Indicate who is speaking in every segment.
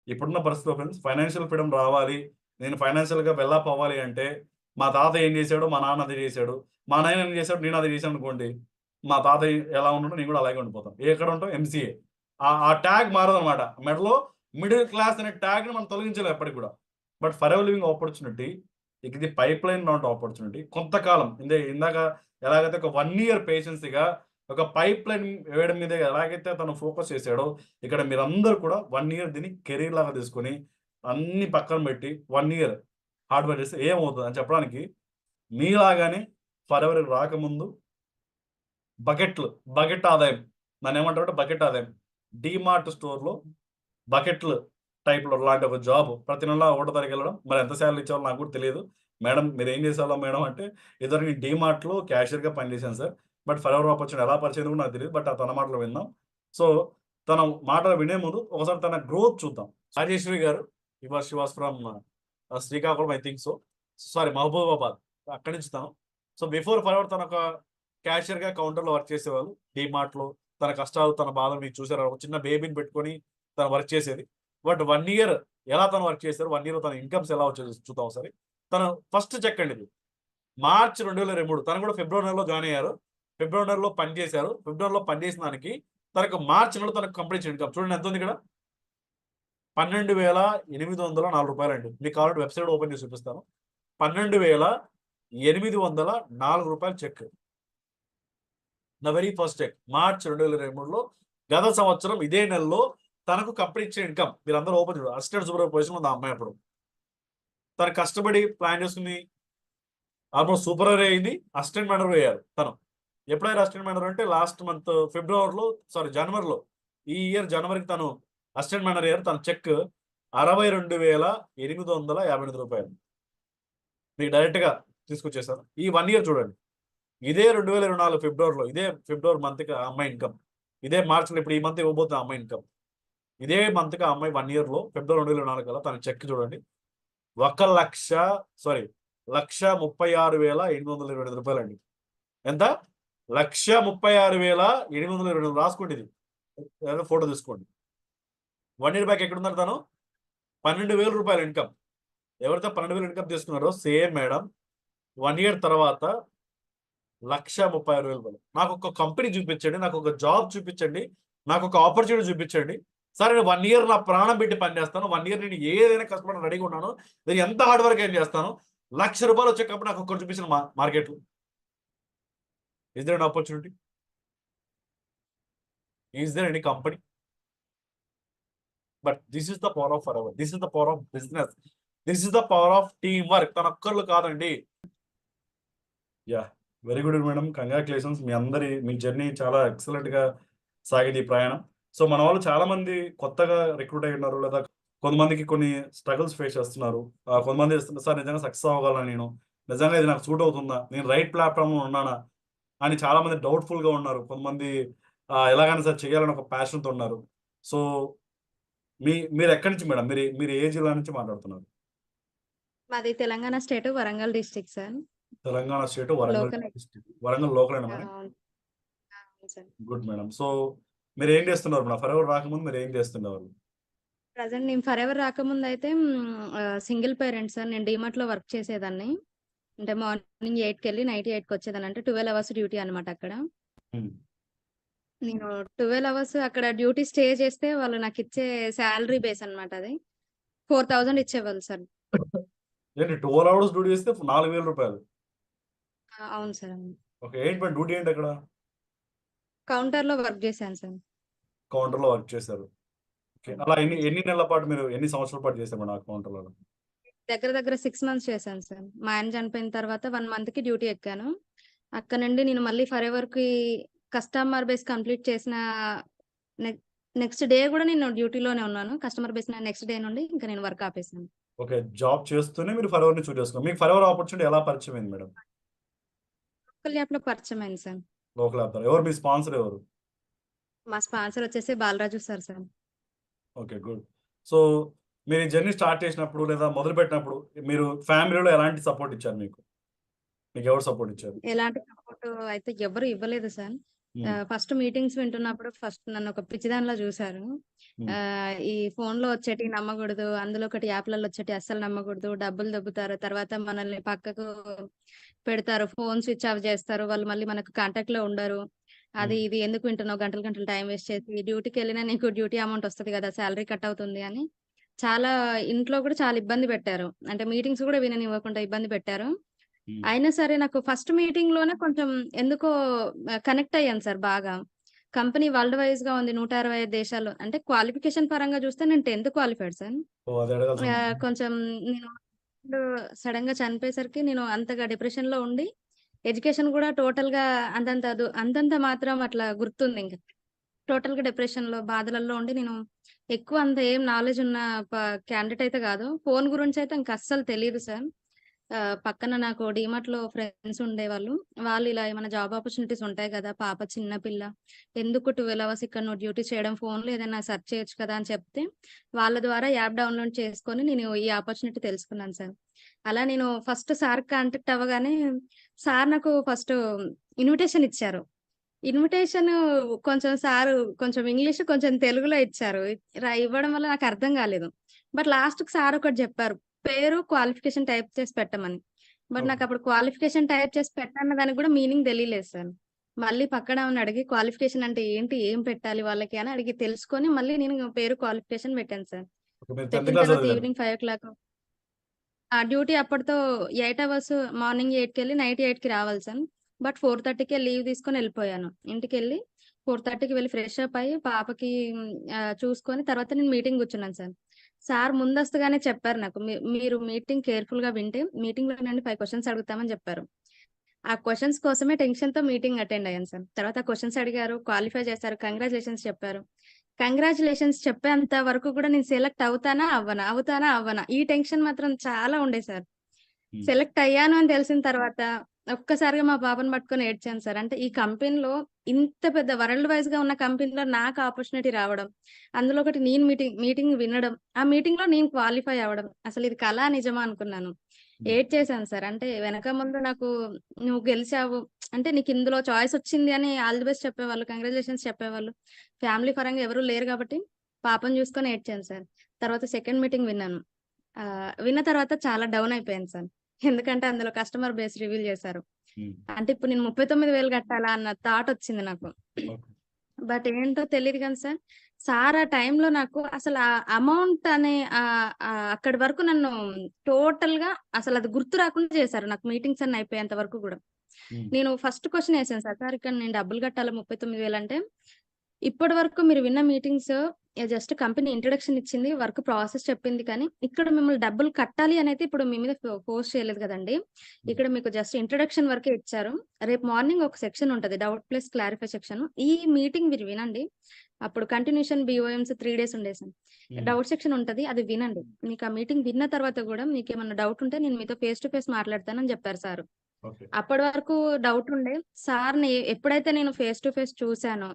Speaker 1: ఇప్పుడున్న పరిస్థితిలో friends financial freedom రావాలి, నేను ఫైనాన్షియల్‌గా డెవలప్ అవ్వాలి అంటే, మా తాత ఏం చేశాడో, మా నాన్న అదే చేశాడు. మా నాయన ఏం చేశాడు, నేను అది చేశాను అనుకోండి. మా తాతయ్య ఎలా ఉన్నాడో నేను కూడా అలాగే ఉండిపోతాను. ఎక్కడ ఉంటాం? ఎంసీఏ. ఆ ట్యాగ్ మారదనమాట. మెడలో మిడిల్ క్లాస్ అనే ట్యాగ్‌ని మనం తొలగించలేం ఎప్పటికి కూడా. But for ever living opportunity ఇది పైప్‌లైన్ నాట్ ఆపర్చునిటీ. కొంతకాలం ఇందాక ఎలాగైతే ఒక 1 ఇయర్ పేషెన్స్‌గా ఒక పైప్‌లైన్ వేయడం మీద ఎలాగైతే తను ఫోకస్ చేసాడో, ఇక్కడ మీరందరూ కూడా 1 ఇయర్ దీన్ని కెరీర్ లాగా తీసుకొని, అన్నీ పక్కన పెట్టి 1 ఇయర్ హార్డ్ వర్క్ చేస్తే ఏమవుతది అని చెప్పడానికి, మీలాగానే ఫరెవర్ రాకముందు బకెట్ ఆదాయం. దాన్నేమంటారంటే బకెట్ ఆదాయం. డీమార్ట్ స్టోర్‌లో బకెట్లు టైప్‌లో లాంటి ఒక జాబ్. ప్రతి నెల ఒకటో తారీఖెళ్ళడం. మరి ఎంత సాలరీ ఇచ్చేవాళ్ళో నాకు కూడా తెలీదు. మేడం మీరేం చేసేవాళ్ళో మేడం అంటే, ఇదివరకు నేను డీమార్ట్‌లో క్యాషియర్‌గా పనిచేశాను సార్. బట్ ఫరెవర్ ఆపర్చునిటీ ఎలా పరిచయం కూడా నాకు తెలీదు. బట్ తన మాటలు విందాం. సో, తన మాటలు వినే ముందు ఒకసారి తన గ్రోత్ చూద్దాం. రాజేశ్వరి గారు she was from Srikakulam I think so. Sorry Mahabubabad. అక్కడి నుంచి తను. సో, బిఫోర్ ఫరెవర్ తనొక క్యాషియర్‌గా కౌంటర్‌లో వర్క్ చేసేవాళ్ళు. డీమార్ట్‌లో తన కష్టాలు, తన బాధలు మీరు చూసారు. ఒక చిన్న బేబీని పెట్టుకొని తను వర్క్ చేసేది. బట్ 1 ఇయర్ ఎలా తను వర్క్ చేశారు? 1 ఇయర్‌లో తన ఇన్‌కమ్స్ ఎలా వచ్చాయో చూద్దాం ఒకసారి. తను ఫస్ట్ చెక్ అండి ఇది. మార్చ్ 2023 తను కూడా ఫిబ్రవరి నెలలో జాయిన్ అయ్యారు. ఫిబ్రవరి నెలలో పని చేశారు. ఫిబ్రవరిలో పని చేసిన దానికి తనకు మార్చి నెలలో తనకు కంప్లీట్ ఇన్‌కమ్ చూడండి ఎంత ఉంది ఇక్కడ? రూ. 12,804 అండి. మీకు కావాలంటే వెబ్‌సైట్ ఓపెన్ చేసి చూపిస్తాను. రూ. 12,804 check. The very first check. March 2023లో గత సంవత్సరం ఇదే నెలలో తనకు కంప్లీట్ ఇచ్చిన ఇన్‌కమ్. మీరందరూ ఓపెన్ చూడండి. అసిస్టెంట్ సూపర్వైజర్ పొజిషన్‌లో ఉంది ఆ అమ్మాయి అప్పుడు. తను కష్టపడి ప్లాన్ చేసుకొని ఆల్మోస్ట్ సూపర్వైజర్ అయింది. అసిస్టెంట్ మేనేజర్ అయ్యారు తను. ఎప్పుడయ్యారు అసిస్టెంట్ మేనేజర్ అంటే లాస్ట్ మంత్ జనవరిలో. ఈ ఇయర్ జనవరికి తను అసిస్టెంట్ మేనేజర్ అయ్యారు. తన చెక్ రూ. 62,858. మీకు డైరెక్ట్‌గా తీసుకొచ్చేసాను. ఈ 1 ఇయర్ చూడండి. ఇదే 2024 ఫిబ్రవరిలో ఇదే ఫిబ్రవరి మంత్‌కి ఆ అమ్మాయి ఇన్‌కమ్. ఇదే మార్చ్‌లో ఇప్పుడు ఈ మంత్ ఇవ్వబోతున్న ఆ అమ్మాయి ఇన్‌కమ్. ఇదే మంత్‌కి ఆ అమ్మాయి 1 ఇయర్‌లో ఫిబ్రవరి 2024 కల్లా తన చెక్ చూడండి. 1,36,822 అండి. ఎంత? 1,36,822 రాసుకోండి ఇది. ఏదో ఫోటో తీసుకోండి. 1 ఇయర్ బ్యాక్ ఎక్కడున్నారు తను? రూ. 12,000 ఇన్‌కమ్. ఎవరైతే 12,000 ఇన్‌కమ్ తీసుకున్నారో సేమ్ మేడం 1 ఇయర్ తర్వాత రూ. 1,36,000 నాకొక కంపెనీ చూపించండి. నాకొక జాబ్ చూపించండి. నాకొక ఆపర్చునిటీ చూపించండి. సరే నేను 1 ఇయర్ నా ప్రాణం పెట్టి పని చేస్తాను. 1 ఇయర్ నేను ఏదైనా కష్టపడడానికి రెడీగా ఉన్నాను. నేను ఎంత హార్డ్ వర్క్ అయినా చేస్తాను. రూ. 1,00,000 వచ్చే కంపెనీ నాకు ఒక్కటి చూపించండి మార్కెట్‌లో. Is there an opportunity? Is there any company? But this is the power of forever. This is the power of business. This is the power of team work. తనొక్కళ్ళు కాదండి. Yeah! Very good madam. Congratulations. మీ journey చాలా ఎక్సలెంట్‌గా సాగింది ఈ ప్రయాణం. So, మన వాళ్ళు చాలామంది కొత్తగా రిక్రూట్ అయ్యి ఉన్నారు. లేదా కొంతమందికి కొన్ని స్ట్రగుల్స్ ఫేస్ చేస్తున్నారు. కొంతమంది సార్ నిజంగా సక్సెస్ అవ్వగలనా నేను? నిజంగా ఇది నాకు సూట్ అవుతుందా? నేను రైట్ ప్లాట్‌ఫార్మ్‌లో ఉన్నానా? అని చాలామంది డౌట్‌ఫుల్‌గా ఉన్నారు. కొంతమంది ఎలాగైనా సరే చేయాలని ఒక ప్యాషన్‌తో ఉన్నారు. సో, మీరెక్కడి నుంచి మేడం? మీరు ఏ జిల్లా నుంచి మాట్లాడుతున్నారు?
Speaker 2: మాది Telangana state Warangal district sir.
Speaker 1: Telangana state Warangal
Speaker 2: లోకలే.
Speaker 1: డిస్ట్రిక్ట్. వరంగల్ లోకలేనా మేడం?
Speaker 2: అవును. అవును సార్.
Speaker 1: Good madam. సో, మీరేం చేస్తున్నారు మేడం? ఫరెవర్ రాకముందు మీరేం చేస్తుండేవాళ్ళు?
Speaker 2: ప్రెజెంట్ నేను ఫరెవర్ రాకముందయితే సింగిల్ పేరెంట్ సార్. నేను డీమార్ట్‌లో వర్క్ చేసేదాన్ని. అంటే మార్నింగ్ 8కెళ్ళి నైట్ 8కి వచ్చేదాన్ని. అంటే 12 అవర్స్ డ్యూటీ అనమాట అక్కడ.
Speaker 1: హ్మ్.
Speaker 2: నేను 12 అవర్స్ అక్కడ డ్యూటీ స్టే చేస్తే వాళ్ళు నాకిచ్చే సాలరీ బేస్ అనమాట అది. 4,000 ఇచ్చేవాళ్ళు సార్.
Speaker 1: ఏంటి 12 అవర్స్ డ్యూటీ చేస్తే రూ. 4,000.
Speaker 2: అవును సార్. అవును.
Speaker 1: ఓకే. ఏంటి మేడం డ్యూటీ ఏంటక్కడ?
Speaker 2: కౌంటర్‌లో వర్క్ చేశాను సార్.
Speaker 1: కౌంటర్‌లో వర్క్ చేశారు. ఓకే.
Speaker 2: హ్మ్.
Speaker 1: అలా ఎన్ని
Speaker 2: అవును సార్.
Speaker 1: ఎన్ని నెలల పాటు మీరు ఎన్ని సంవత్సరాల పాటు చేశారు మేడం ఆ కౌంటర్‌లో?
Speaker 2: దగ్గర దగ్గర 6 మంత్స్ చేశాను సార్. మా ఆయన చనిపోయిన తర్వాత 1 మంత్‌కి డ్యూటీ ఎక్కాను. అక్కడ నుండి నేను మళ్ళీ ఫరెవర్‌కి కస్టమర్ బేస్ కంప్లీట్ చేసిన నె నెక్స్ట్ డే గూడా నేను డ్యూటీలోనే ఉన్నాను. కస్టమర్ బేస్ నెక్స్ట్ డే నుండి ఇంక నేను వర్క్ ఆపేసాను.
Speaker 1: ఓకే. జాబ్ చేస్తూనే మీరు ఫరెవర్‌ని చూజ్ చేసుకున్నారు. మీకు ఫరెవర్ ఆపర్చునిటీ ఎలా పరిచయం అయింది మేడం?
Speaker 2: లోకల్ యాప్‌లో పరిచయమైంది సార్.
Speaker 1: లోకల్ యాప్ ద్వారా. ఎవరు మీ స్పాన్సర్ ఎవరు?
Speaker 2: మా స్పాన్సర్ వచ్చేసి Balaraju sir.
Speaker 1: Okay. Good. So, మీరు ఈ జర్నీ స్టార్ట్ చేసినప్పుడు లేదా మొదలుపెట్టినప్పుడు మీరు ఫ్యామిలీలో ఎలాంటి సపోర్ట్ ఇచ్చారు మీకు? మీకెవరు సపోర్ట్ ఇచ్చారు?
Speaker 2: ఎలాంటి సపోర్ట్ అయితే ఎవ్వరు ఇవ్వలేదు సార్. ఫస్ట్ మీటింగ్స్ వింటున్నప్పుడు ఫస్ట్ నన్ను ఒక పిచ్చిదానిలా చూసారు.
Speaker 1: హ్మ్.
Speaker 2: ఈ ఫోన్‌లో వచ్చేటివి నమ్మకూడదు. అందులో ఒకటి యాప్‌లలో వచ్చేటివి అస్సలు నమ్మకూడదు. డబ్బులు దొబ్బుతారు. తర్వాత మనల్ని పక్కకు పెడతారు. ఫోన్ స్విచ్ ఆఫ్ చేస్తారు. వాళ్ళు మళ్ళీ మనకు కాంటాక్ట్‌లో ఉండరు. అది
Speaker 1: హ్మ్.
Speaker 2: ఇది ఎందుకు వింటున్నావు గంటలు గంటలు టైం వేస్ట్ చేసి. డ్యూటీకెళ్ళినా నీకు డ్యూటీ అమౌంట్ వస్తది కదా! సాలరీ కట్ అవుతుంది అని చాలా ఇంట్లో కూడా చాలా ఇబ్బంది పెట్టారు. అంటే మీటింగ్స్ కూడా విననివ్వకుండా ఇబ్బంది పెట్టారు.
Speaker 1: హ్మ్.
Speaker 2: అయినా సరే నాకు ఫస్ట్ మీటింగ్‌లోనే కొంచెం ఎందుకో కనెక్ట్ అయ్యాను సార్ బాగా. కంపెనీ వరల్డ్ వైస్‌గా ఉంది. 165 దేశాల్లో. అంటే క్వాలిఫికేషన్ పరంగా చూస్తే నేను 10థ్ క్వాలిఫైడ్ సార్.
Speaker 1: ఓహ్! అది అడగాల్సింది.
Speaker 2: కొంచెం నేను సడెన్‌గా చనిపోయేసరికి నేను అంతగా డిప్రెషన్‌లో ఉండి, ఎడ్యుకేషన్ కూడా టోటల్‌గా అంతంత మాత్రం అట్లా గుర్తుందింక. టోటల్‌గా డిప్రెషన్‌లో, బాధలలో ఉండి నేను ఎక్కువ అంత ఏం నాలెడ్జ్ ఉన్న ప క్యాండిడేట్ అయితే గాదు. ఫోను గురించయితే ఇంక అస్సలు తెలీదు సార్. పక్కన నాకు డీమార్ట్‌లో ఫ్రెండ్స్ ఉండేవాళ్ళు. వాళ్ళు ఇలా ఏమైనా జాబ్ ఆపర్చునిటీస్ ఉంటాయి గదా! పాప చిన్న పిల్ల. ఎందుకు 12 అవర్స్ ఇక్కడ నువ్వు డ్యూటీ చేయడం ఫోన్‌లో ఏదైనా సెర్చ్ చేయొచ్చు కదా! అని చెప్తే, వాళ్ళ ద్వారా యాప్ డౌన్‌లోడ్ చేసుకొని నేను ఈ ఆపర్చునిటీ తెలుసుకున్నాను సార్. అలా నేను ఫస్ట్ సార్‌కి కాంటాక్ట్ అవ్వగానే, సార్ నాకు ఫస్ట్ ఇన్విటేషన్ ఇచ్చారు. ఇన్విటేషను కొంచెం సారు కొంచెం ఇంగ్లీషు, కొంచెం తెలుగులో ఇచ్చారు. ఇవ్వడం వల్ల నాకర్థం గాలేదు. బట్ లాస్ట్‌కి సార్ ఒకటి జెప్పారు. పేరు, క్వాలిఫికేషన్ టైప్ చేసి పెట్టమని. But
Speaker 1: okay.
Speaker 2: నాకప్పుడు క్వాలిఫికేషన్ టైప్ చేసి పెట్టన్న దానికి గూడా మీనింగ్ తెలీలేదు సార్. మళ్ళీ పక్కనామెని అడిగి క్వాలిఫికేషన్ అంటే ఏంటి? ఏం పెట్టాలి వాళ్ళకి అని అడిగి తెలుసుకొని మళ్ళీ నేను పేరు, క్వాలిఫికేషన్ పెట్టాను సార్.
Speaker 1: ఓకే. మీరు 10థ్
Speaker 2: పెట్టిన
Speaker 1: క్లాస్
Speaker 2: తర్వాత
Speaker 1: చదివారు.
Speaker 2: ఈవినింగ్ 5:00 డ్యూటీ అప్పటితో 8 అవర్స్ మార్నింగ్ 8కెళ్ళి నైట్ 8కి రావాలి సార్. బట్ 4:30కే లీవ్ తీసుకొని ఎళ్ళిపోయాను. ఇంటికెళ్ళి 4:30కి వెళ్లి ఫ్రెష్ అప్ అయ్యి పాపకి చూసుకొని తర్వాత నేను మీటింగ్ కూర్చున్నాను సార్. సార్ ముందస్తుగానే చెప్పారు నాకు. మీరు మీటింగ్ కేర్‌ఫుల్‌గా వింటే మీటింగ్‌లో నుండి 5 క్వెషన్స్ అడుగుతామని చెప్పారు. ఆ క్వెషన్స్ కోసమే టెన్షన్‌తో మీటింగ్ అటెండ్ అయ్యాను సార్. తర్వాత క్వెషన్స్ అడిగారు. క్వాలిఫై చేశారు. కంగ్రాచ్యులేషన్స్ చెప్పారు. కంగ్రాచ్యులేషన్స్ చెప్పేంత వరకు కూడా నేను సెలెక్ట్ అవుతానా? అవ్వనా? అవుతానా? అవ్వనా? ఈ టెన్షన్ మాత్రం చాలా ఉండే సార్.
Speaker 1: హ్మ్.
Speaker 2: సెలెక్ట్ అయ్యాను అని తెలిసిన తర్వాత ఒక్కసారిగా మా పాపను పట్టుకొని ఏడ్చాను సార్. అంటే ఈ కంపెనీలో ఇంత పెద్ద వరల్డ్ వైస్‌గా ఉన్న కంపెనీలో నాకు ఆపర్చునిటీ రావడం. అందులో ఒకటి నేను మీటింగ్ వినడం. ఆ మీటింగ్‌లో నేను క్వాలిఫై అవ్వడం. అసలు ఇది కలా నిజమా అనుకున్నాను.
Speaker 1: హ్మ్.
Speaker 2: ఏడ్చేసాను సార్. అంటే వెనక ముందు నాకు నువ్వు గెలిచావు. అంటే నీకిందులో చాయిస్ వచ్చింది అని ఆల్ ది బెస్ట్ చెప్పేవాళ్ళు. కంగ్రాచ్యులేషన్స్ చెప్పేవాళ్ళు. ఫ్యామిలీ పరంగా ఎవరు లేరు కాబట్టి పాపను చూసుకొని ఏడ్చాను సార్. తర్వాత సెకండ్ మీటింగ్ విన్నాను. విన్న తర్వాత చాలా డౌన్ అయిపోయాను సార్. ఎందుకంటే అందులో కస్టమర్ బేస్ రివీల్ చేశారు.
Speaker 1: హ్మ్.
Speaker 2: అంటే ఇప్పుడు నేను 39,000 కట్టాలా అన్న థాట్ వచ్చింది నాకు.
Speaker 1: ఓకే.
Speaker 2: బట్ ఏంటో తెలీదు గానీ సార్, సార్ ఆ టైంలో నాకు అసలు ఆ అమౌంట్ అనే అక్కడి వరకు నన్ను టోటల్‌గా అసలది గుర్తు రాకుండా చేశారు. నాకు మీటింగ్స్ అన్నీ అయిపోయేంత వరకు గూడా.
Speaker 1: హ్మ్.
Speaker 2: నేను ఫస్ట్ క్వెషన్ ఏసాను సార్. సార్ ఇక్కడ నేను డబ్బులు కట్టాలా 39,000 అంటే, ఇప్పటి వరకు మీరు విన్న మీటింగ్స్ జస్ట్ కంపెనీ ఇంట్రడక్షన్ ఇచ్చింది. వర్క్ ప్రాసెస్ చెప్పింది కానీ, ఇక్కడ మిమ్మల్ని డబ్బులు కట్టాలి అనైతే ఇప్పుడు మీ మీద ఫోర్స్ చేయలేదు గదండీ!
Speaker 1: హ్మ్.
Speaker 2: ఇక్కడ మీకు జస్ట్ ఇంట్రడక్షన్ వరకే ఇచ్చారు. రేపు మార్నింగ్ ఒక సెక్షన్ ఉంటది. Doubt plus clarify section. ఈ మీటింగ్ మీరు వినండి. అప్పుడు కంటిన్యూషన్ బీఓఎమ్స్ 3 డేస్ ఉండే సార్.
Speaker 1: హ్మ్.
Speaker 2: డౌట్ సెక్షన్ ఉంటది. అది వినండి. మీకు ఆ మీటింగ్ విన్న తర్వాత గూడా మీకేమన్నా డౌట్ ఉంటే నేను మీతో ఫేస్ టు ఫేస్ మాట్లాడతానని జెప్పారు సారు.
Speaker 1: ఓకే.
Speaker 2: అప్పటి వరకు డౌట్ ఉండే. సార్‌ని ఎప్పుడైతే నేను ఫేస్ టు ఫేస్ చూసానో,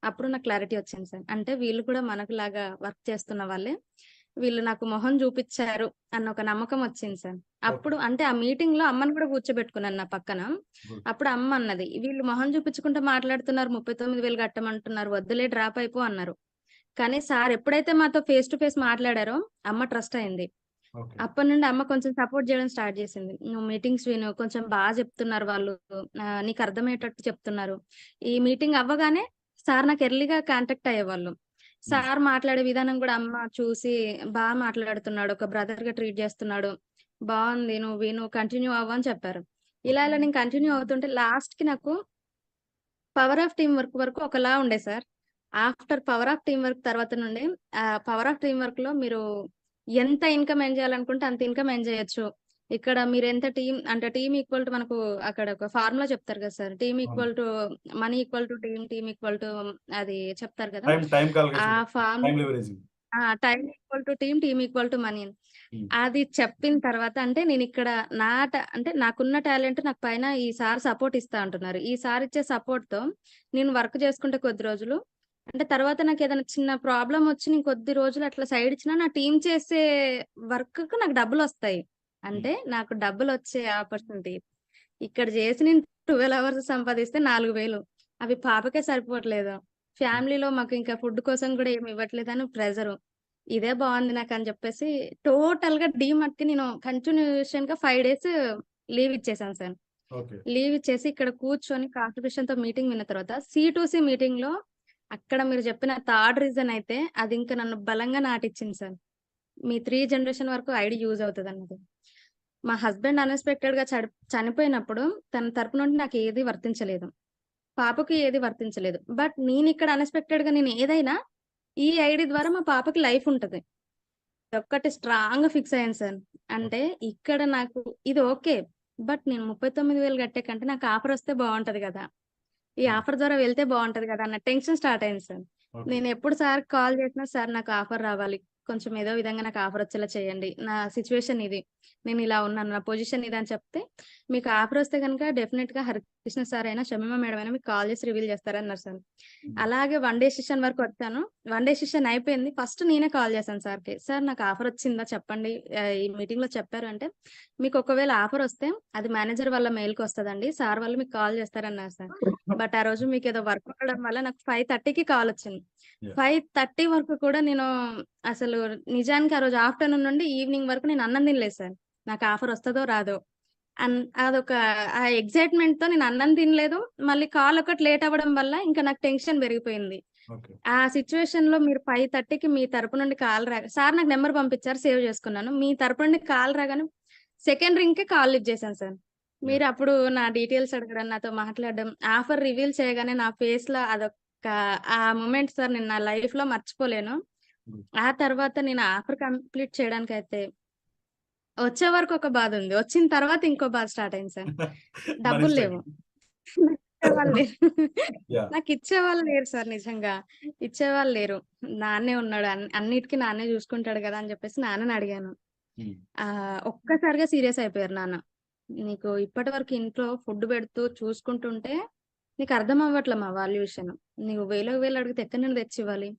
Speaker 2: అప్పుడు నాకు క్లారిటీ వచ్చింది సార్. అంటే వీళ్ళు కూడా మనకులాగా వర్క్ చేస్తున్న వాళ్ళే. వీళ్ళు నాకు మొహం చూపిచ్చారు అన్న ఒక నమ్మకం వచ్చింది సార్.
Speaker 1: ఓకే.
Speaker 2: అప్పుడు అంటే ఆ మీటింగ్‌లో అమ్మని కూడా కూర్చోబెట్టుకున్నాను నా పక్కన.
Speaker 1: గుడ్.
Speaker 2: అప్పుడు అమ్మ అన్నది, "వీళ్ళు మొహం చూపించుకుంటూ మాట్లాడుతున్నారు. 39,000 కట్టమంటున్నారు. వద్దులే డ్రాప్ అయిపో" అన్నారు. కానీ సార్ ఎప్పుడైతే మాతో ఫేస్ టు ఫేస్ మాట్లాడారో అమ్మ ట్రస్ట్ అయింది.
Speaker 1: ఓకే.
Speaker 2: అప్పటినుండి అమ్మ కొంచెం సపోర్ట్ జేయడం స్టార్ట్ జేసింది. "నువ్వు మీటింగ్స్ విను. కొంచెం చెప్తున్నారు వాళ్ళు. నీకు అర్థమయ్యేటట్టు చెప్తున్నారు." ఈ మీటింగ్ అవ్వగానే సార్ నాకు ఎర్లీగా కాంటాక్ట్ అయ్యేవాళ్ళు.
Speaker 1: హ్మ్.
Speaker 2: సార్ మాట్లాడే విధానం గూడా అమ్మ చూసి మాట్లాడుతున్నాడు. ఒక బ్రదర్‌గా ట్రీట్ జేస్తున్నాడు. బావుంది. నువ్వు విను. కంటిన్యూ అవ్వు అని చెప్పారు. ఇలా
Speaker 1: ఓకే.
Speaker 2: ఇలా నేను కంటిన్యూ అవుతుంటే లాస్ట్‌కి నాకు పవర్ ఆఫ్ టీమ్ వర్క్ వరకు ఒకలా ఉండే sir. After power of team work తర్వాత నుండి పవర్ ఆఫ్ టీమ్ వర్క్‌లో మీరు ఎంత ఇన్‌కమ్ ఎర్న్ చేయాలనుకుంటే అంత ఇన్‌కమ్ ఎర్న్ చేయొచ్చు. ఇక్కడ మీరెంత అంటే టీమ్ ఈక్వల్ టు మనకు అక్కడ ఒక ఫార్ములా చెప్తారు కదా సార్. టీమ్
Speaker 1: అవును.
Speaker 2: Equal to money equal to team, team equal to అది చెప్తారు కదా!
Speaker 1: టైమ్
Speaker 2: ఆ
Speaker 1: calculation. Time
Speaker 2: formula
Speaker 1: leveraging.
Speaker 2: Time equal to team, team equal to money అని.
Speaker 1: హ్మ్.
Speaker 2: అది చెప్పిన తర్వాత అంటే నేనిక్కడ అంటే నాకున్న టాలెంట్ నాకు పైన ఈ సార్ సపోర్ట్ ఇస్తా అంటున్నారు. ఈ సార్ ఇచ్చే సపోర్ట్‌తో నేను వర్క్ చేసుకుంటే కొద్ది రోజులు అంటే తర్వాత నాకేదైనా చిన్న ప్రాబ్లమ్ వచ్చి నేను కొద్ది రోజులు అట్లా సైడ్ ఇచ్చినా నా టీమ్ చేసే వర్క్‌కి నాకు డబ్బులొస్తాయి.
Speaker 1: హ్మ్.
Speaker 2: అంటే నాకు డబ్బులొచ్చే ఆపర్చునిటీ. ఇక్కడ చేసి నేను 12 అవర్స్ సంపాదిస్తే 4,000 అవి పాపకే సరిపోవట్లేదు. ఫ్యామిలీలో మాకు ఇంకా ఫుడ్ కోసం కూడా ఏమి ఇవ్వట్లేదని ప్రెషరు. ఇదే బావుంది నాకని చెప్పేసి టోటల్‌గా డీమార్ట్‌కి నేను కంటిన్యూషన్‌గా 5 డేస్ లీవ్ ఇచ్చేసాను సార్.
Speaker 1: ఓకే.
Speaker 2: లీవ్ ఇచ్చేసి ఇక్కడ కూర్చొని కాన్స్టిట్యూషన్‌తో మీటింగ్ విన్న తర్వాత సి2సి మీటింగ్‌లో అక్కడ మీరు చెప్పిన థర్డ్ రీజన్ అయితే అది ఇంకా నన్ను బలంగా నాటిచ్చింది సార్. మీ 3 జనరేషన్ వరకు ఐడీ యూజ్ అవుతదన్నది. మా హస్బెండ్ అన్‌ఎక్స్‌పెక్టెడ్‌గా చనిపోయినప్పుడు తన తరపు నుండి నాకు ఏది వర్తించలేదు. పాపకి ఏది వర్తించలేదు. బట్ నేనిక్కడ అన్‌ఎక్స్‌పెక్టెడ్‌గా నేను ఏదైనా ఈ ఐడీ ద్వారా మా పాపకి లైఫ్ ఉంటది. ఇదొక్కటి స్ట్రాంగ్‌గా ఫిక్స్ అయ్యాను సార్. అంటే ఇక్కడ నాకు ఇది ఓకే. బట్ నేను 39,000 కట్టే కంటే నాకు ఆఫర్ వస్తే బావుంటది గదా! ఈ
Speaker 1: హ్మ్.
Speaker 2: ఆఫర్ ద్వారా వెళ్తే బావుంటది గదా! అన్న టెన్షన్ స్టార్ట్ అయింది సార్.
Speaker 1: ఓకే.
Speaker 2: నేనెప్పుడు సార్‌కి కాల్ చేసినా, "సార్ నాకు ఆఫర్ రావాలి. కొంచెం ఏదో విధంగా నాకు ఆఫర్ వచ్చేలా చేయండి. నా సిట్యుయేషన్ ఇది. నేనిలా ఉన్నాను. నా పొజిషన్ ఇది" అని చెప్తే, "మీకు ఆఫర్ వస్తే గనుక డెఫినిట్‌గా హరికృష్ణ సార్ అయినా, షమీమా మేడం అయినా మీకు కాల్ చేసి రివీల్ చేస్తారన్నారు" సార్.
Speaker 1: హ్మ్.
Speaker 2: అలాగే వన్ డే సెషన్ వరకు వచ్చాను. వన్ డే సెషన్ అయిపోయింది. ఫస్ట్ నేనే కాల్ చేశాను సార్‌కి. "సార్ నాకు ఆఫర్ వచ్చిందా చెప్పండి. ఈ మీటింగ్‌లో చెప్పారు" అంటే, "మీకు ఒకవేళ ఆఫర్ వస్తే అది మేనేజర్ వాళ్ళ మెయిల్‌కి వస్తదండి. సార్ వాళ్ళు మీకు కాల్ చేస్తారన్నారు" సార్. బట్ ఆ రోజు మీకేదో వర్క్ ఉండడం వల్ల నాకు 5:30కి కాలొచ్చింది.
Speaker 1: యాహ్!
Speaker 2: 5:30 వరకు కూడా నేను అసలు నిజానికి ఆ రోజు ఆఫ్టర్‌నూన్ నుండి ఈవినింగ్ వరకు నేను అన్నం తినలేదు సార్. నాకు ఆఫర్ వస్తదో రాదో. అన్ అదొక ఆ ఎక్సైట్‌మెంట్‌తో నేను అన్నం తినలేదు. మళ్ళీ కాల్ ఒకటి లేట్ అవ్వడం వల్ల ఇంకా నాకు టెన్షన్ పెరిగిపోయింది.
Speaker 1: ఓకే.
Speaker 2: ఆ సిట్యుయేషన్‌లో మీరు 5:30కి మీ తరపు నుండి కాల్ సార్ నాకు నంబర్ పంపించారు. సేవ్ చేసుకున్నాను. మీ తరపు నుండి కాల్ రాగానే సెకండ్ రింగ్‌కే కాల్ లిఫ్ట్ చేశాను సార్.
Speaker 1: యాహ్!
Speaker 2: మీరప్పుడు నా డీటెయిల్స్ అడగడం, నాతో మాట్లాడడం, ఆఫర్ రివీల్ చేయగానే నా ఫేస్‌లో అదొక ఆ మొమెంట్ సార్ నేను నా లైఫ్‌లో మర్చిపోలేను.
Speaker 1: హ్మ్.
Speaker 2: ఆ తర్వాత నేను ఆఫర్ కంప్లీట్ చేయడానికైతే వచ్చే వరకు ఒక బాధుంది. వచ్చిన తర్వాత ఇంకో బాధ స్టార్ట్ అయింది సార్.
Speaker 1: మనీ
Speaker 2: డబ్బులు లేవు.
Speaker 1: స్ట్రగుల్.
Speaker 2: నాకిచ్చేవాళ్ళు లేరు.
Speaker 1: యాహ్!
Speaker 2: నాకిచ్చేవాళ్ళు లేరు సార్ నిజంగా. ఇచ్చేవాళ్ళు లేరు. నాన్నే ఉన్నాడు. అన్నిటికి నాన్నే చూసుకుంటాడు గదా! అని జెప్పేసి నాన్నని అడిగాను.
Speaker 1: హ్మ్.
Speaker 2: ఒక్కసారిగా సీరియస్ అయిపోయారు నాన్న. "నీకు ఇప్పటి వరకు ఇంట్లో ఫుడ్ పెడుతూ చూసుకుంటుంటే నీకర్థం అవ్వట్లే మా వాల్యుయేషన్. నువ్వు వేలకు వేలు అడిగితే ఎక్కడి నుండి తెచ్చివ్వాలి?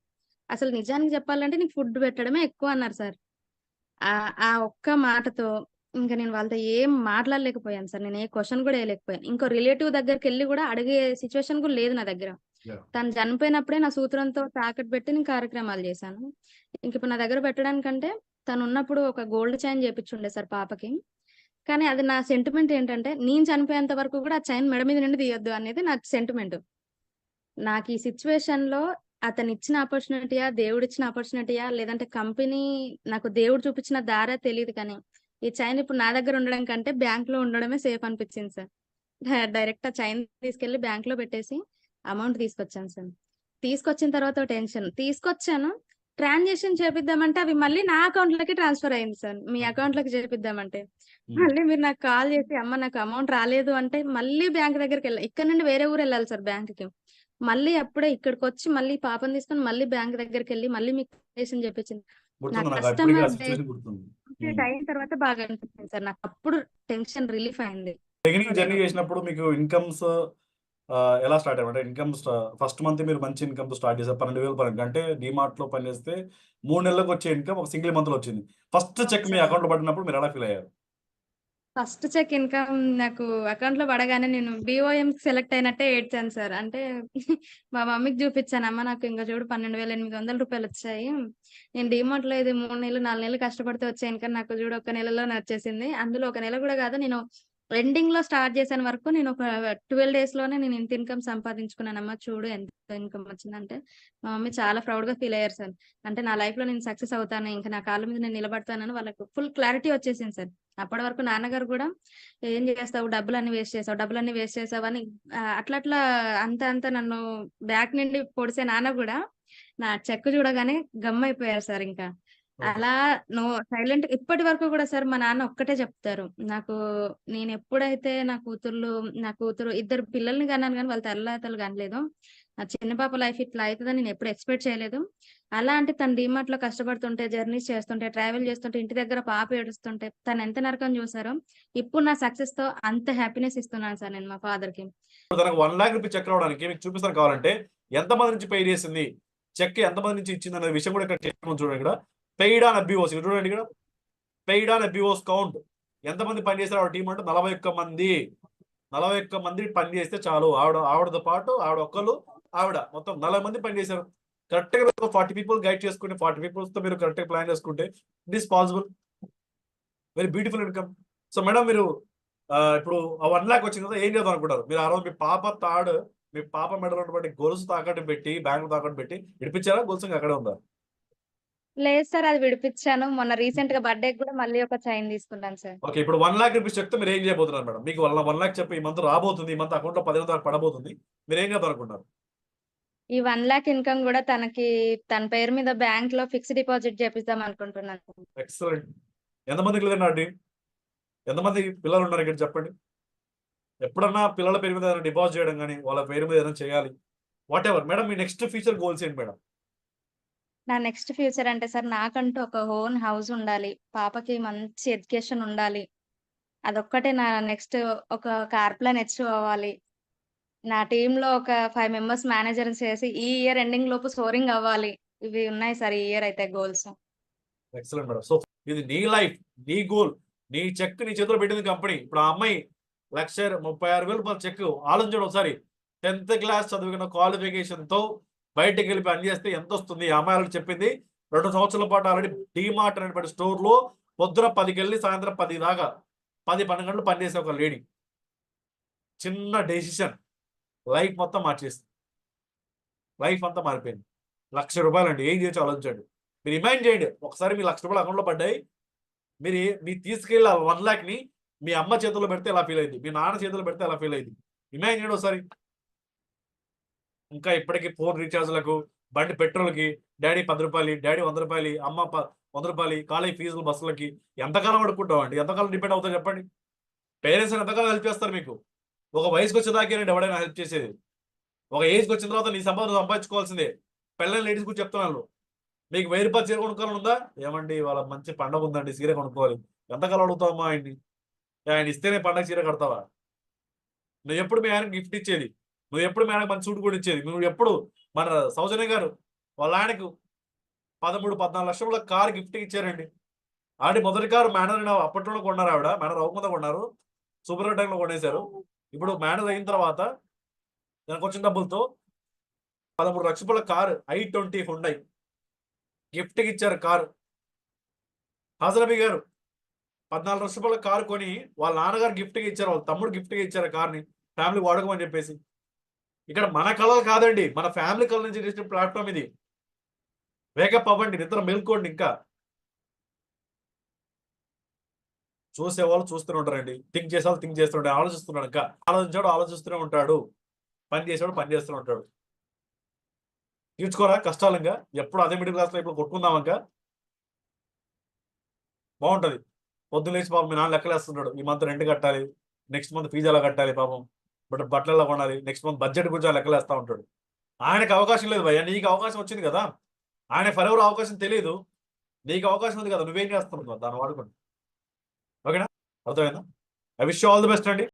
Speaker 2: అసలు నిజానికి చెప్పాలంటే నీకు ఫుడ్ పెట్టడమే ఎక్కువ" అన్నారు సార్. ఆ ఒక్క మాటతో ఇంక నేను వాళ్ళతో ఏం మాట్లాడలేకపోయాను సార్. నేను ఏ క్వెషన్ గూడా ఎయలేకపోయాను. ఇంకో రిలేటివ్ దగ్గరికెళ్లి గూడా అడిగే సిట్యుయేషన్ కూడా లేదు నా దగ్గర.
Speaker 1: యాహ్!
Speaker 2: తను చనిపోయినప్పుడే నా సూత్రంతో తాకట్టు పెట్టి నేను కార్యక్రమాలు జేశాను. ఇంకిప్పుడు నా దగ్గర పెట్టడానికంటే తనున్నప్పుడు ఒక గోల్డ్ చైన్ జేపిచ్చుండే సార్ పాపకి. కానీ అది నా సెంటిమెంట్ ఏంటంటే నేను చనిపోయేంత వరకు గూడా ఆ చైన్ మెడ మీద నుండి తీయొద్దు అనేది నా సెంటిమెంట్. నాకీ సిట్యుయేషన్‌లో అతనిచ్చిన ఆపర్చునిటీయా, దేవుడిచ్చిన ఆపర్చునిటీయా, లేదంటే కంపెనీ నాకు దేవుడు చూపిచ్చిన దారా తెలీదు కానీ, ఈ చైన్ ఇప్పుడు నా దగ్గర ఉండడం కంటే బ్యాంక్‌లో ఉండడమే సేఫ్ అనిపిచ్చింది సార్. డైరెక్ట్ ఆ చైన్ తీసుకెళ్ళి బ్యాంక్‌లో పెట్టేసి అమౌంట్ తీసుకొచ్చాను సార్. తీసుకొచ్చిన తర్వాత ఓ టెన్షన్. తీసుకొచ్చాను. ట్రాన్సాక్షన్ చేపిద్దామంటే అవి మళ్ళీ నా అకౌంట్‌లోకి ట్రాన్స్‌ఫర్ అయింది సార్. మీ అకౌంట్‌లోకి చేపిద్దామంటే.
Speaker 1: హ్మ్.
Speaker 2: మళ్ళీ మీరు నాకు కాల్ చేసి, "అమ్మ నాకు అమౌంట్ రాలేదు" అంటే మళ్ళీ బ్యాంక్ దగ్గరికెళ్ళా. ఇక్కడ నుండి వేరే ఊరెళ్ళాలి సార్ బ్యాంక్‌కి. మళ్ళీ అప్పుడే ఇక్కడికొచ్చి మళ్ళీ పాపని తీసుకొని మళ్ళీ బ్యాంక్ దగ్గరికెళ్ళి మళ్ళీ మీకు ట్రాన్సాక్షన్ చేపిచ్చింది. నా
Speaker 1: గుర్తుంది నాకు. ఇప్పటికి ఆ
Speaker 2: కస్టమర్ బేస్
Speaker 1: సిట్యుయేషన్ గుర్తుంది.
Speaker 2: కంప్లీట్
Speaker 1: హ్మ్.
Speaker 2: అయిన తర్వాత బాగా అనిపించింది సార్. నాకప్పుడు టెన్షన్ రిలీఫ్ అయింది.
Speaker 1: బిగినింగ్ జర్నీ
Speaker 2: నేను
Speaker 1: చేసినప్పుడు మీకు ఇన్‌కమ్స్ ఎలా స్టార్ట్ అయ్యాయి? అంటే ఫస్ట్ మంత్ మీరు మంచి ఇన్‌కమ్‌తో స్టార్ట్ చేసారు. 12,000 పరంగా అంటే డీమార్ట్‌లో పనిచేస్తే 3 నెలలకొచ్చే ఇన్‌కమ్ ఒక సింగిల్ మంత్‌లో వచ్చింది. ఫస్ట్
Speaker 2: అవును
Speaker 1: చెక్ మీ
Speaker 2: సార్. అవును.
Speaker 1: అకౌంట్‌లో పడినప్పుడు మీరెలా ఫీల్ అయ్యారు?
Speaker 2: ఫస్ట్ చెక్ ఇన్‌కమ్ నాకు అకౌంట్‌లో పడగానే నేను బీఓఎంకి సెలెక్ట్ అయినట్టే ఏడ్చాను సార్. అంటే మా మమ్మీకి చూపిచ్చాను. అమ్మ నాకు ఇంగ చూడు రూ. 12,800 వచ్చాయి. నేను డీమార్ట్‌లో ఇది 3 నెలలు, 4 నెలలు కష్టపడితే వచ్చే ఇన్‌కమ్ నాకు చూడు ఒక్క నెలలోనే వచ్చేసింది. అందులో ఒక నెల కూడా కాదు నేను ఎండింగ్‌లో స్టార్ట్ చేశాను వరకు నేను ఒక 12 డేస్‌లోనే నేను ఇంత ఇన్‌కమ్ సంపాదించుకున్నానమ్మా చూడు ఎంత ఇన్‌కమ్ వచ్చిందంటే, మా మమ్మీ చాలా ప్రౌడ్‌గా ఫీల్ అయ్యారు సార్. అంటే నా లైఫ్‌లో నేను సక్సెస్ అవుతాను. ఇంక నా కాళ్ళ మీద నేను నిలబడతానని వాళ్ళకి ఫుల్ క్లారిటీ వచ్చేసింది సార్. అప్పటి వరకు నాన్నగారు గూడా "ఏం జేస్తావు? డబ్బులన్నీ వేస్ట్ చేసావని" అట్లా అట్లా అంత నన్ను బ్యాక్ నుండి పొడిసే నాన్న గూడా నా చెక్ చూడగానే గమ్మయిపోయారు సార్ ఇంకా.
Speaker 1: ఓకే.
Speaker 2: అలా నో సైలెంట్ ఇప్పటి వరకు గూడా సార్ మా నాన్న ఒక్కటే చెప్తారు. నాకు నేనెప్పుడైతే నా కూతురు ఇద్దరు పిల్లల్ని కన్నాను గానీ వాళ్ళ తల్లిదండ్రులు కనలేదు. నా చిన్న పాప లైఫ్ ఇట్లా అయితదని నేనెప్పుడు ఎక్స్‌పెక్ట్ చేయలేదు. అలాంటి తను డీమార్ట్‌లో కష్టపడుతుంటే, జర్నీస్ చేస్తుంటే, ట్రావెల్ చేస్తుంటే, ఇంటి దగ్గర పాప ఏడుస్తుంటే తనెంత నరకం చూసారో, ఇప్పుడు నా సక్సెస్‌తో అంత హ్యాపీనెస్ ఇస్తున్నాను సార్ నేను మా ఫాదర్‌కి.
Speaker 1: ఇప్పుడు తనకు 1,00,000 రూపీస్ చెక్ రావడానికి మీకు చూపిస్తాను కావాలంటే, ఎంతమంది నుంచి పే చేసింది? చెక్ ఎంతమంది నుంచి ఇచ్చిందనే విషయం కూడా ఇక్కడ క్లియర్‌గా ఉంది చూడండి ఇక్కడ. పెయిడ్ ఆన్ అబ్యూస్ ఇక్కడ చూడండి ఇక్కడ. Paid on abuse count. ఎంతమంది పని చేశారు ఆ టీమ్ అంటే 41 మంది. 41 మంది పని చేస్తే చాలు. ఆవిడతో పాటు ఒక్కళ్ళు ఆవిడ మొత్తం 40 మంది పని చేశారు. కరెక్ట్ గా 40 పీపుల్ గైడ్ చేసుకుని 40 పీపుల్స్ తో మీరు కరెక్ట్ గా ప్లాన్ చేసుకుంటే it is possible. Very beautiful income. So madam మీరు ఇప్పుడు 1 లాక్ వచ్చింది కదా, ఏం చేద్దాం అనుకుంటారు మీరు? ఆ రోజు మీ పాప మెడలో ఉన్నటువంటి గొలుసు తాకట్టు పెట్టి, బ్యాంకు తాకట్టు పెట్టి విడిపించారా? గొలుసు ఇంకా అక్కడే ఉందా?
Speaker 2: లేదు సార్, అది విడిపించాను. మొన్న రీసెంట్‌గా బర్త్‌డేకి కూడా మళ్ళీ ఒక చైన్ తీసుకున్నాను సార్.
Speaker 1: ఓకే. ఇప్పుడు 1 లాక్ రూపీస్ చెప్తే మీరు ఏం చేయబోతున్నారు మేడం? మీకు 1 లాక్ చెప్పి ఈ మంత్ రాబోతుంది. ఈ మంత్ అకౌంట్ లో 10,000 దాకా పడబోతుంది. మీరు ఏం చేద్దాం అనుకుంటున్నారు?
Speaker 2: ఈ 1,00,000 ఇన్కమ్ కూడా తన పేరు మీద బ్యాంక్‌లో ఫిక్స్డ్ డిపాజిట్ చేపిద్దాం అనుకుంటున్నాను.
Speaker 1: ఎక్సలెంట్. ఎంతమందికి లేదండి ఆ డ్రీమ్? ఎంతమంది పిల్లలు ఉన్నారు ఇక్కడ చెప్పండి? ఎప్పుడన్నా పిల్లల పేరు మీద ఏదైనా డిపాజిట్ చేయడం కానీ, వాళ్ళ పేరు మీద ఏదైనా చేయాలి, what ever. Madam me next future goals ఏంటి మేడం?
Speaker 2: నా నెక్స్ట్ ఫ్యూచర్ అంటే సార్, నాకంటూ ఒక ఓన్ హౌస్ ఉండాలి. పాపకి మంచి ఎడ్యుకేషన్ ఉండాలి. అదొక్కటే నా నెక్స్ట్. ఒక కార్ ప్లాన్ అచీవ్ అవ్వాలి. నా టీమ్‌లో ఒక 5 మెంబర్స్ మేనేజర్‌ని చేసి ఈ ఇయర్ ఎండింగ్ లోపు సోరింగ్ అవ్వాలి. ఇవి ఉన్నాయి సార్ ఈ ఇయర్ అయితే గోల్స్.
Speaker 1: Excellent madam. సో ఇది నీ లైఫ్, నీ గోల్, నీ చెక్ నీ చేతిలో పెట్టింది కంపెనీ. ఇప్పుడు ఆ అమ్మాయి 1,36,000 చెక్ ఆలోచించండి ఒకసారి. 10th క్లాస్ చదివిన క్వాలిఫికేషన్ తో బయటకు వెళ్ళి పని చేస్తే ఎంత వస్తుంది? ఆ అమ్మాయి ఆల్రెడీ చెప్పింది 2 సంవత్సరాల పాటు ఆల్రెడీ డీమార్ట్ అనేటువంటి స్టోర్ లో పొద్దున 10కి వెళ్ళి సాయంత్రం 10 దాకా 10-12 గంటలు పనిచేసే ఒక లేడీ. చిన్న డెసిషన్ లైఫ్ మొత్తం మార్చేస్తుంది. లైఫ్ అంతా మారిపోయింది. ₹1,00,000 అండి. ఏం చేయొచ్చు ఆలోచించండి. మీరు ఇమాజిన్ చేయండి, ఒకసారి మీ ₹1,00,000 అకౌంట్ లో పడ్డాయి. మీరు తీసుకెళ్ళి 1 లాక్ ని మీ అమ్మ చేతుల్లో పెడితే ఎలా ఫీల్ అయింది? మీ నాన్న చేతుల్లో పెడితే ఎలా ఫీల్ అయింది? ఇమాజిన్ చేయండి ఒకసారి. ఇంకా ఇప్పటికీ ఫోన్ రీఛార్జ్లకు, బండి పెట్రోల్కి డాడీ ₹10, డాడీ ₹100, అమ్మ ₹100, కాలేజ్ ఫీజులు, బస్సులకి ఎంతకాలం అడుక్కుంటామండి? ఎంతకాలం డిపెండ్ అవుతారు చెప్పండి? పేరెంట్స్ ఎంతకాలం హెల్ప్ చేస్తారు మీకు? ఒక వయసుకు వచ్చేదాకేనండి ఎవడైనా హెల్ప్ చేసేది. ఒక ఏజ్కి వచ్చిన తర్వాత నీ సంపాదన సంపాదించుకోవాల్సిందే. పెళ్ళని లేడీస్ కూడా చెప్తున్నాను, మీకు ₹1000 చీర కొనుక్కోవాలని ఉందా? ఏమండి వాళ్ళ మంచి పండగ ఉందండి, చీర కొనుక్కోవాలి. ఎంతకాలం అడుగుతావమ్మా ఆయన్ని? ఆయన ఇస్తేనే పండగ చీర కడతావా? నువ్వు ఎప్పుడు మీ ఆయనకి గిఫ్ట్ ఇచ్చేది? నువ్వు ఎప్పుడు మీ ఆయనకు మంచి సూట్ కూడా ఇచ్చేది? నువ్వు ఎప్పుడు? మన సౌజన్య గారు వాళ్ళ ఆయనకు 13-14 లక్షల కారు గిఫ్ట్ ఇచ్చారండి. ఆడి మొదటి కారు మేనర్ అప్పట్లో కొన్నారు. ఆవిడ మేనర్ అవ్వకుండా కొన్నారు. సూపర్ టైంలో కొనేశారు. ఇప్పుడు మేనర్ అయిన తర్వాత దానికి వచ్చిన డబ్బులతో 13 లక్షల కారు i20 హుండై గిఫ్ట్ ఇచ్చారు. కారు హాజరబి గారు 14 లక్షల కారు కొని వాళ్ళ నాన్నగారు గిఫ్ట్ ఇచ్చారు, వాళ్ళ తమ్ముడు గిఫ్ట్ ఇచ్చారు కార్ని ఫ్యామిలీ వాడకమని చెప్పేసి. ఇక్కడ మన కళలు కాదండి, మన ఫ్యామిలీ కళ నుంచి చేసిన ప్లాట్ఫామ్ ఇది. వేకప్ అవ్వండి, నిద్ర మేల్కోండి. ఇంకా చూసేవాళ్ళు చూస్తూనే ఉంటారండి, థింక్ చేసేవాళ్ళు థింక్ చేస్తుంటారు, ఆలోచిస్తున్నాడు. ఇంకా ఆలోచించాడు ఆలోచిస్తూనే ఉంటాడు, పని చేసాడు పని చేస్తూనే ఉంటాడు. తీర్చుకోరా కష్టాలు. ఇంకా ఎప్పుడు అదే మిడిల్ క్లాస్ లో ఇప్పుడు కొట్టుకుందాం. ఇంకా బాగుంటది. పొద్దున్న లేచి పాపం మీ నాన్న లెక్కలేస్తున్నాడు, ఈ మంత్ రెంట్ కట్టాలి, నెక్స్ట్ మంత్ ఫీజు ఎలా కట్టాలి, పాపం బట్టలు ఎలా కొనాలి, నెక్స్ట్ మంత్ బడ్జెట్ గురించి లెక్కలేస్తా ఉంటాడు. ఆయనకు అవకాశం లేదు భయ్యా, నీకు అవకాశం వచ్చింది కదా. ఆయన ఫర్ ఎవర్ అవకాశం తెలియదు, నీకు అవకాశం ఉంది కదా, నువ్వేం చేస్తున్నావు దాన్ని వాడుకోండి. ఓకేనా? అర్థమైందా? I wish you all the best అండి.